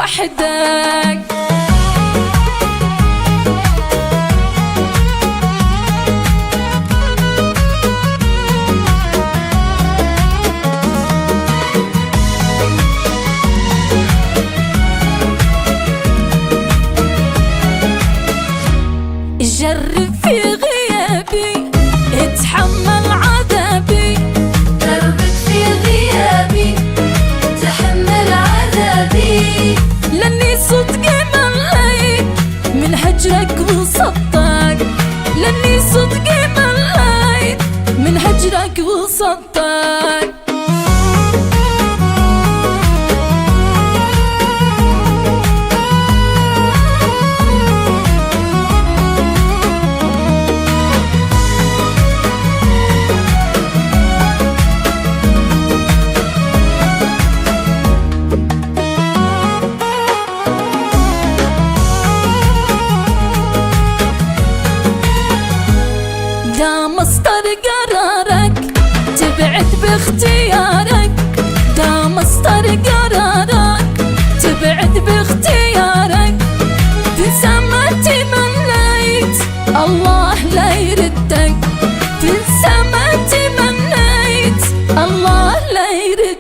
وحدك. جرب في غيابي اتحمل عذابي، دربك في غيابي تحمل عذابي، لاني صدقي مليت من هجرك وصدق، لاني صدقي مليت من هجرك وصدق. ده مصدر قرارك تبعد باختيارك، ده مصدر قرارك تبعد باختيارك، تنسى ما تمنيت الله لا يردك، تنسى ما تمنيت الله لا يردك.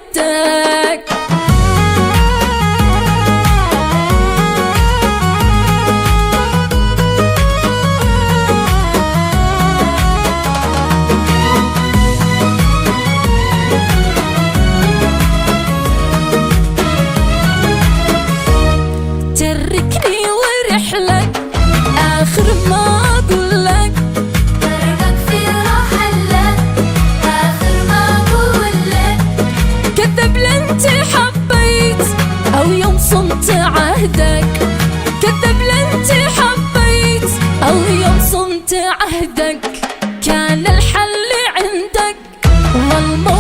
تركني ورحلك آخر ما أقولك، دربك في رحلك آخر ما أقولك، كذب لانت حبيت أو يوم صمت عهدك، كذب لانت حبيت أو يوم صمت عهدك، كان الحل عندك والموت